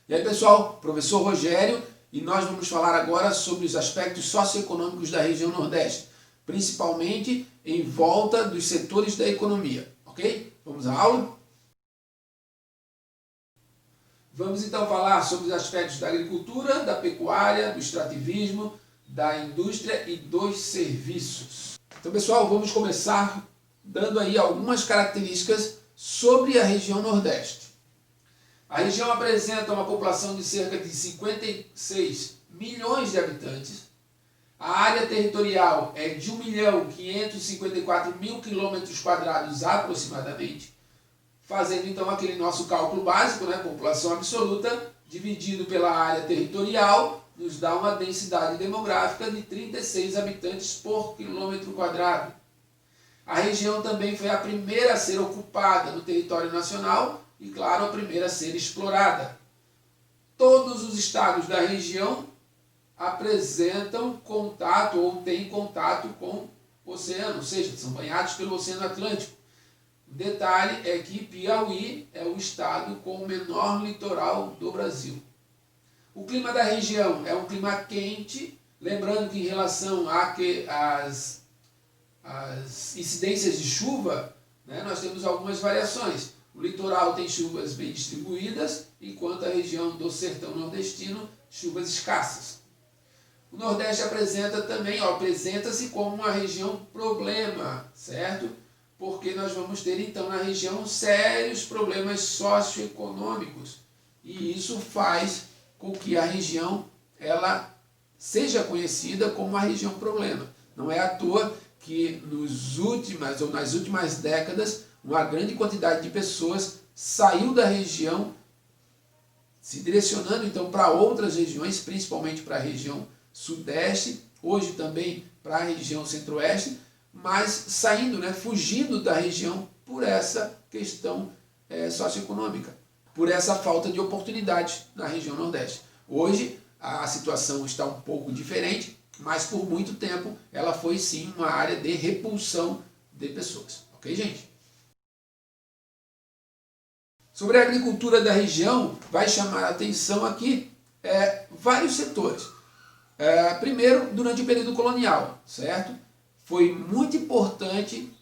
E aí pessoal, professor Rogério, e nós vamos falar agora sobre os aspectos socioeconômicos da região Nordeste, principalmente em volta dos setores da economia, ok? Vamos à aula? Vamos então falar sobre os aspectos da agricultura, da pecuária, do extrativismo, da indústria e dos serviços. Então pessoal, vamos começar dando aí algumas características sobre a região Nordeste. A região apresenta uma população de cerca de 56 milhões de habitantes. A área territorial é de 1.554.000 km² aproximadamente, fazendo então aquele nosso cálculo básico, né? População absoluta dividido pela área territorial, nos dá uma densidade demográfica de 36 habitantes por quilômetro quadrado. A região também foi a primeira a ser ocupada no território nacional e, claro, a primeira a ser explorada. Todos os estados da região apresentam contato ou têm contato com o oceano, ou seja, são banhados pelo Oceano Atlântico. O detalhe é que Piauí é o estado com o menor litoral do Brasil. O clima da região é um clima quente, lembrando que em relação às incidências de chuva, né, nós temos algumas variações. O litoral tem chuvas bem distribuídas, enquanto a região do sertão nordestino, chuvas escassas. O Nordeste apresenta-se como uma região problema, certo? Porque nós vamos ter então na região sérios problemas socioeconômicos. E isso faz com que a região ela seja conhecida como uma região problema. Não é à toa que nas últimas décadas, uma grande quantidade de pessoas saiu da região, se direcionando então para outras regiões, principalmente para a região sudeste, hoje também para a região centro-oeste, mas saindo, né, fugindo da região por essa questão socioeconômica, por essa falta de oportunidades na região Nordeste. Hoje a situação está um pouco diferente, mas por muito tempo ela foi sim uma área de repulsão de pessoas. Ok, gente? Sobre a agricultura da região, vai chamar a atenção aqui vários setores. Primeiro, durante o período colonial, certo? Foi muito importante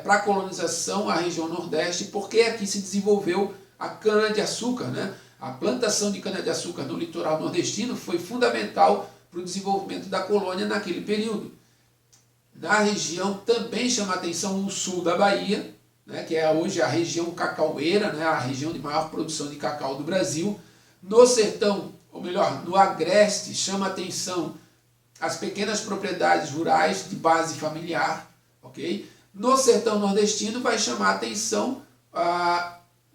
para a colonização a região Nordeste, porque aqui se desenvolveu a cana-de-açúcar, né? A plantação de cana-de-açúcar no litoral nordestino foi fundamental para o desenvolvimento da colônia naquele período. Na região também chama a atenção o sul da Bahia, né, que é hoje a região cacaueira, né, a região de maior produção de cacau do Brasil. No sertão, ou melhor, no agreste, chama a atenção as pequenas propriedades rurais de base familiar. Okay? No sertão nordestino vai chamar a atenção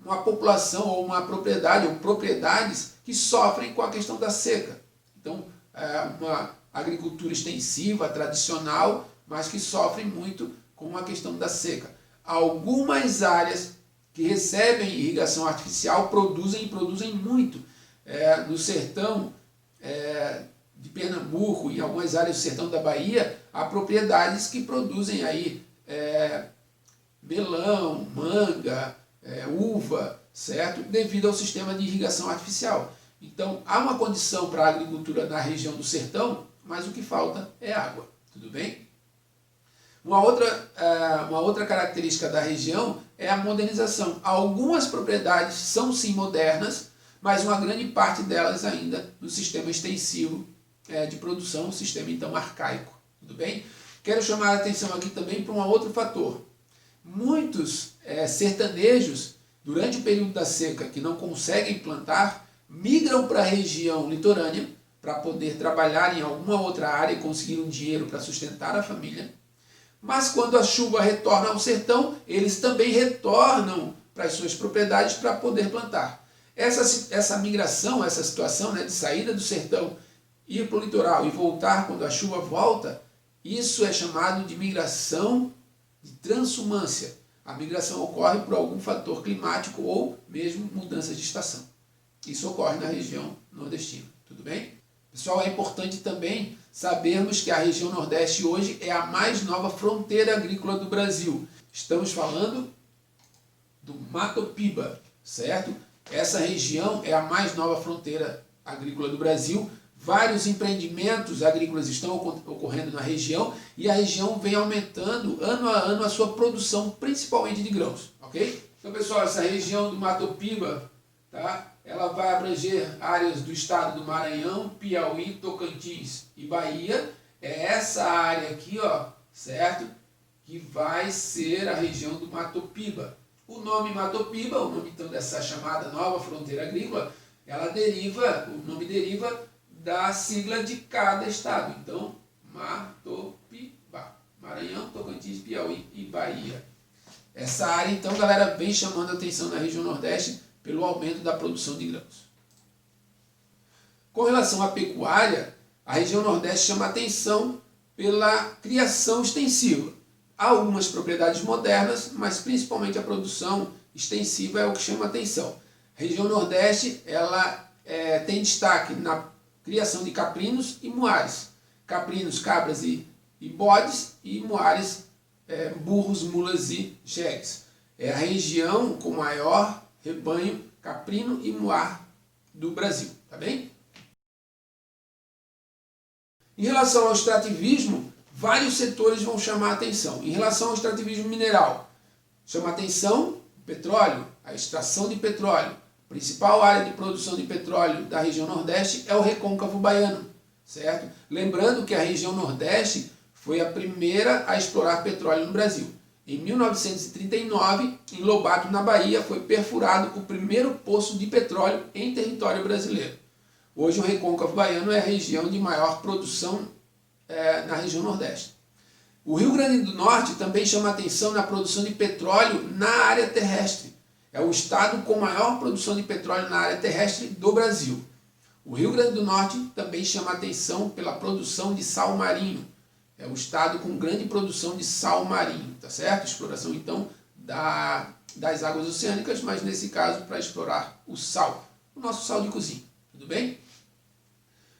uma população ou uma propriedade ou propriedades que sofrem com a questão da seca. Então, uma agricultura extensiva, tradicional, mas que sofrem muito com a questão da seca. Algumas áreas que recebem irrigação artificial produzem muito. No sertão de Pernambuco, em algumas áreas do sertão da Bahia, há propriedades que produzem aí melão, manga, uva, certo? Devido ao sistema de irrigação artificial. Então, há uma condição para a agricultura na região do sertão, mas o que falta é água. Tudo bem? Uma outra característica da região é a modernização. Algumas propriedades são sim modernas, mas uma grande parte delas ainda no sistema extensivo de produção, um sistema então arcaico. Tudo bem? Quero chamar a atenção aqui também para um outro fator. Muitos sertanejos, durante o período da seca, que não conseguem plantar, migram para a região litorânea para poder trabalhar em alguma outra área e conseguir um dinheiro para sustentar a família. Mas quando a chuva retorna ao sertão, eles também retornam para as suas propriedades para poder plantar. Essa migração, essa situação, né, de saída do sertão, ir para o litoral e voltar quando a chuva volta, isso é chamado de migração de transhumância. A migração ocorre por algum fator climático ou mesmo mudança de estação. Isso ocorre na região nordestina. Tudo bem? Pessoal, é importante também sabermos que a região Nordeste hoje é a mais nova fronteira agrícola do Brasil. Estamos falando do Mato Piba, certo? Essa região é a mais nova fronteira agrícola do Brasil. Vários empreendimentos agrícolas estão ocorrendo na região e a região vem aumentando ano a ano a sua produção, principalmente de grãos, ok? Então, pessoal, essa região do Mato Piba, tá? Ela vai abranger áreas do estado do Maranhão, Piauí, Tocantins e Bahia. É essa área aqui, ó, certo? Que vai ser a região do Mato Piba. O nome Mato Piba, o nome então dessa chamada nova fronteira agrícola, o nome deriva da sigla de cada estado. Então, Mato Piba, Maranhão, Tocantins, Piauí e Bahia. Essa área, então, galera, vem chamando a atenção na região Nordeste pelo aumento da produção de grãos. Com relação à pecuária, a região Nordeste chama a atenção pela criação extensiva. Há algumas propriedades modernas, mas principalmente a produção extensiva é o que chama a atenção. A região Nordeste ela tem destaque na criação de caprinos e muares. Caprinos, cabras e bodes, e muares, burros, mulas e jegues. É a região com maior rebanho caprino e muar do Brasil, tá bem? Em relação ao extrativismo, vários setores vão chamar a atenção. Em relação ao extrativismo mineral, chama a atenção o petróleo, a extração de petróleo. A principal área de produção de petróleo da região Nordeste é o Recôncavo Baiano, certo? Lembrando que a região Nordeste foi a primeira a explorar petróleo no Brasil. Em 1939, em Lobato, na Bahia, foi perfurado o primeiro poço de petróleo em território brasileiro. Hoje o Recôncavo Baiano é a região de maior produção na região Nordeste. O Rio Grande do Norte também chama atenção na produção de petróleo na área terrestre. É o estado com maior produção de petróleo na área terrestre do Brasil. O Rio Grande do Norte também chama atenção pela produção de sal marinho. É o estado com grande produção de sal marinho, tá certo? Exploração, então, das águas oceânicas, mas nesse caso para explorar o sal, o nosso sal de cozinha, tudo bem?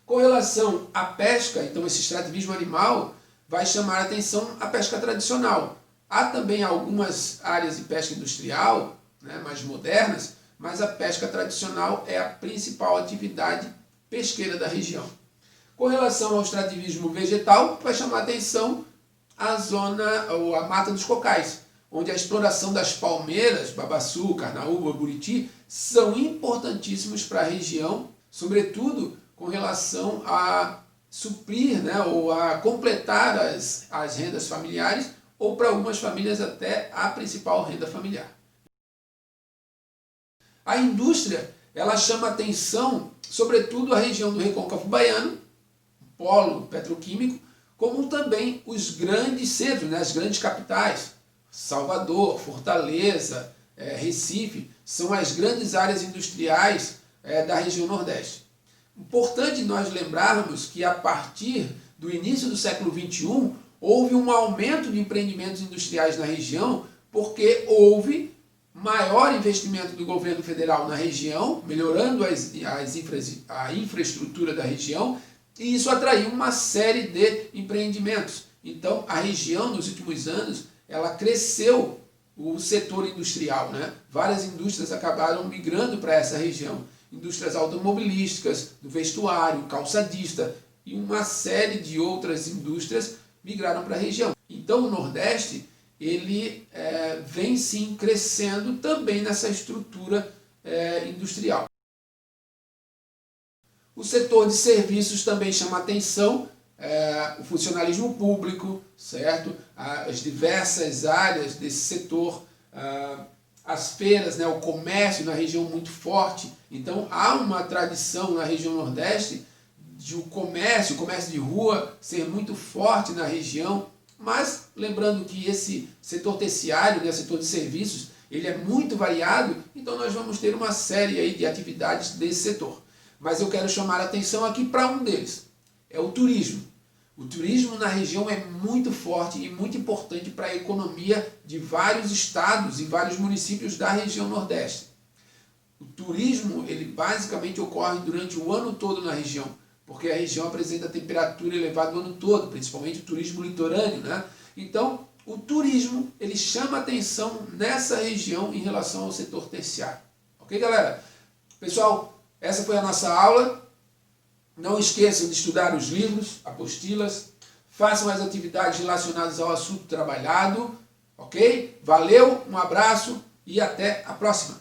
Com relação à pesca, então esse extrativismo animal vai chamar a atenção a pesca tradicional. Há também algumas áreas de pesca industrial, né, mais modernas, mas a pesca tradicional é a principal atividade pesqueira da região. Com relação ao extrativismo vegetal, vai chamar a atenção a zona, ou a Mata dos Cocais, onde a exploração das palmeiras, babaçu, carnaúba, buriti, são importantíssimos para a região, sobretudo com relação a suprir, né, ou a completar as rendas familiares, ou para algumas famílias até a principal renda familiar. A indústria, ela chama atenção, sobretudo a região do Recôncavo Baiano, polo petroquímico, como também os grandes centros, né, as grandes capitais, Salvador, Fortaleza, Recife, são as grandes áreas industriais da região Nordeste. Importante nós lembrarmos que a partir do início do século XXI, houve um aumento de empreendimentos industriais na região, porque houve maior investimento do governo federal na região, melhorando a infraestrutura da região, e isso atraiu uma série de empreendimentos. Então, a região, nos últimos anos, ela cresceu o setor industrial, né? Várias indústrias acabaram migrando para essa região. Indústrias automobilísticas, do vestuário, calçadista e uma série de outras indústrias migraram para a região. Então, o Nordeste, ele vem sim crescendo também nessa estrutura industrial. O setor de serviços também chama atenção, o funcionalismo público, certo? As diversas áreas desse setor, as feiras, né? O comércio na região muito forte. Então há uma tradição na região Nordeste de o comércio de rua ser muito forte na região, mas lembrando que esse setor terciário, né? Setor de serviços, ele é muito variado, então nós vamos ter uma série aí de atividades desse setor. Mas eu quero chamar a atenção aqui para um deles, é o turismo. O turismo na região é muito forte e muito importante para a economia de vários estados e vários municípios da região Nordeste. O turismo, ele basicamente ocorre durante o ano todo na região, porque a região apresenta temperatura elevada o ano todo, principalmente o turismo litorâneo, né? Então, o turismo, ele chama atenção nessa região em relação ao setor terciário. Ok, galera? Pessoal, essa foi a nossa aula. Não esqueçam de estudar os livros, apostilas, façam as atividades relacionadas ao assunto trabalhado, ok? Valeu, um abraço e até a próxima!